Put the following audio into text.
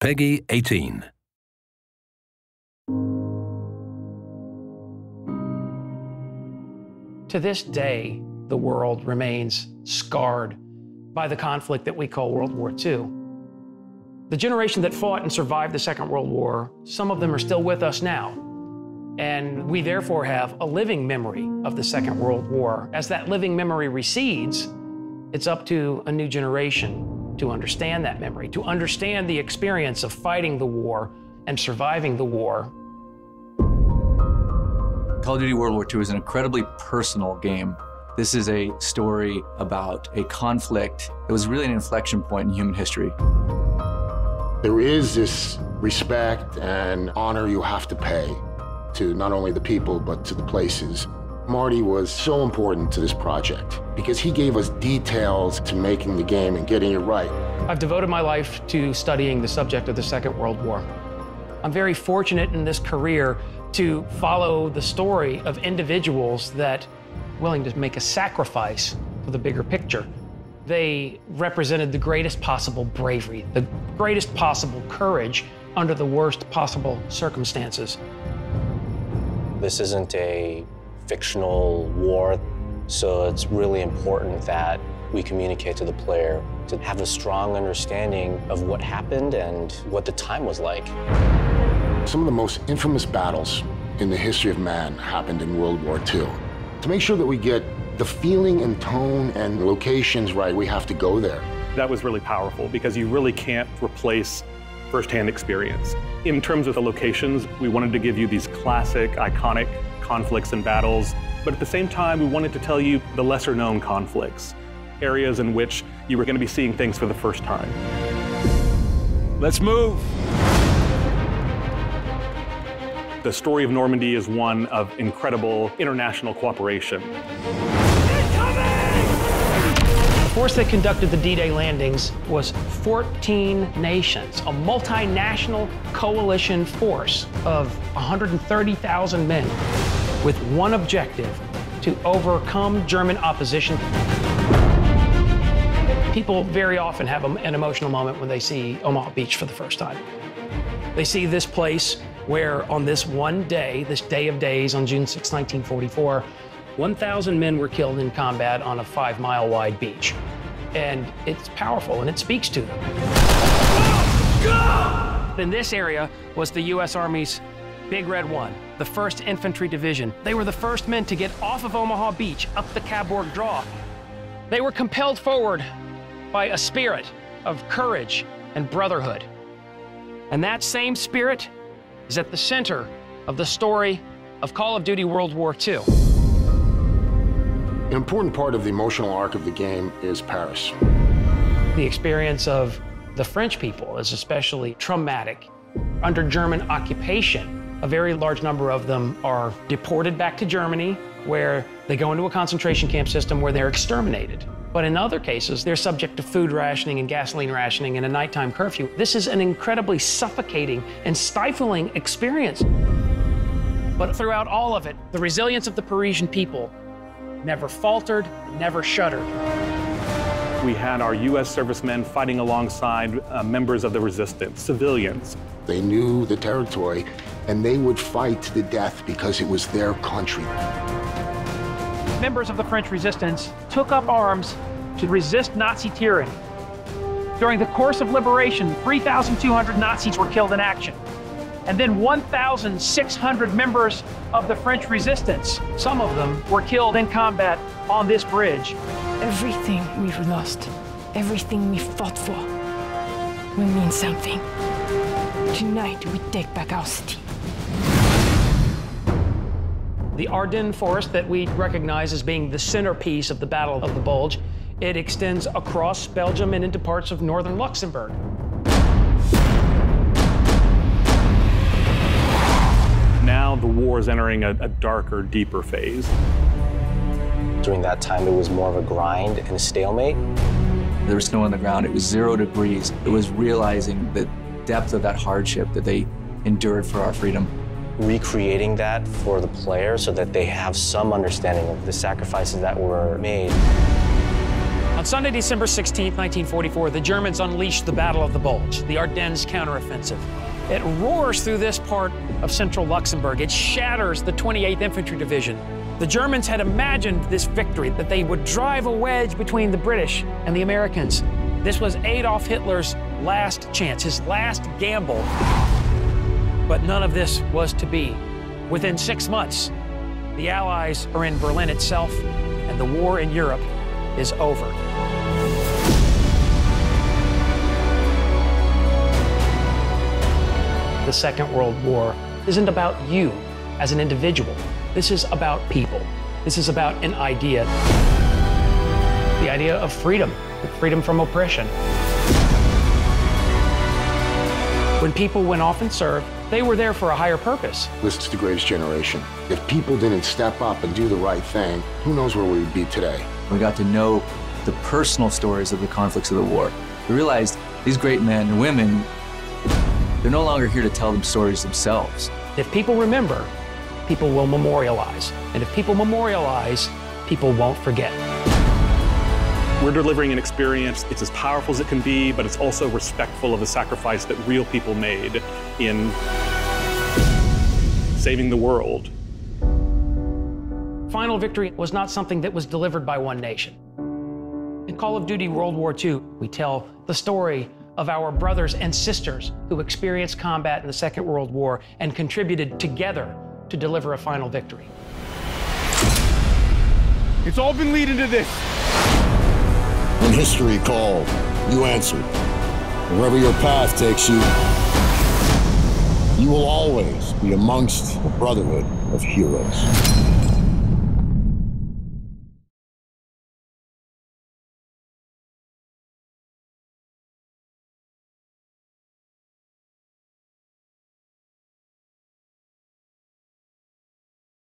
Peggy 18. To this day, the world remains scarred by the conflict that we call World War II. The generation that fought and survived the Second World War, some of them are still with us now. And we therefore have a living memory of the Second World War. As that living memory recedes, it's up to a new generation to understand that memory, to understand the experience of fighting the war and surviving the war. Call of Duty World War II is an incredibly personal game. This is a story about a conflict that was really an inflection point in human history. There is this respect and honor you have to pay to not only the people, but to the places. Marty was so important to this project because he gave us details to making the game and getting it right. I've devoted my life to studying the subject of the Second World War. I'm very fortunate in this career to follow the story of individuals that are willing to make a sacrifice for the bigger picture. They represented the greatest possible bravery, the greatest possible courage under the worst possible circumstances. This isn't a fictional war, so it's really important that we communicate to the player to have a strong understanding of what happened and what the time was like. Some of the most infamous battles in the history of man happened in World War II. To make sure that we get the feeling and tone and locations right, we have to go there. That was really powerful because you really can't replace firsthand experience. In terms of the locations, we wanted to give you these classic, iconic conflicts and battles, but at the same time, we wanted to tell you the lesser-known conflicts, areas in which you were going to be seeing things for the first time. Let's move. The story of Normandy is one of incredible international cooperation. The force that conducted the D-Day landings was 14 nations, a multinational coalition force of 130,000 men with one objective: to overcome German opposition. People very often have an emotional moment when they see Omaha Beach for the first time. They see this place where on this one day, this day of days on June 6, 1944, 1,000 men were killed in combat on a 5-mile wide beach. And it's powerful and it speaks to them. Go! In this area was the U.S. Army's Big Red One, the 1st Infantry Division. They were the first men to get off of Omaha Beach up the Cabourg Draw. They were compelled forward by a spirit of courage and brotherhood. And that same spirit is at the center of the story of Call of Duty World War II. An important part of the emotional arc of the game is Paris. The experience of the French people is especially traumatic. Under German occupation, a very large number of them are deported back to Germany, where they go into a concentration camp system where they're exterminated. But in other cases, they're subject to food rationing and gasoline rationing and a nighttime curfew. This is an incredibly suffocating and stifling experience. But throughout all of it, the resilience of the Parisian people never faltered, never shuddered. We had our U.S. servicemen fighting alongside members of the resistance, civilians. They knew the territory, and they would fight to the death because it was their country. Members of the French resistance took up arms to resist Nazi tyranny. During the course of liberation, 3,200 Nazis were killed in action. And then 1,600 members of the French resistance, some of them were killed in combat on this bridge. Everything we've lost, everything we fought for, will mean something. Tonight, we take back our city. The Ardennes Forest that we recognize as being the centerpiece of the Battle of the Bulge, it extends across Belgium and into parts of northern Luxembourg. Now the war is entering a darker, deeper phase. During that time, it was more of a grind and a stalemate. There was snow on the ground. It was 0 degrees. It was realizing the depth of that hardship that they endured for our freedom. Recreating that for the player so that they have some understanding of the sacrifices that were made. On Sunday, December 16, 1944, the Germans unleashed the Battle of the Bulge, the Ardennes counteroffensive. It roars through this part of central Luxembourg. It shatters the 28th Infantry Division. The Germans had imagined this victory, that they would drive a wedge between the British and the Americans. This was Adolf Hitler's last chance, his last gamble. But none of this was to be. Within 6 months, the Allies are in Berlin itself, and the war in Europe is over. The Second World War isn't about you as an individual. This is about people. This is about an idea. The idea of freedom, freedom from oppression. When people went off and served, they were there for a higher purpose. This is the greatest generation. If people didn't step up and do the right thing, who knows where we would be today? We got to know the personal stories of the conflicts of the war. We realized these great men and women, they're no longer here to tell them stories themselves. If people remember, people will memorialize. And if people memorialize, people won't forget. We're delivering an experience, it's as powerful as it can be, but it's also respectful of the sacrifice that real people made in saving the world. Final victory was not something that was delivered by one nation. In Call of Duty World War II, we tell the story of our brothers and sisters who experienced combat in the Second World War and contributed together to deliver a final victory. It's all been leading to this. When history called, you answered. Wherever your path takes you, you will always be amongst the brotherhood of heroes.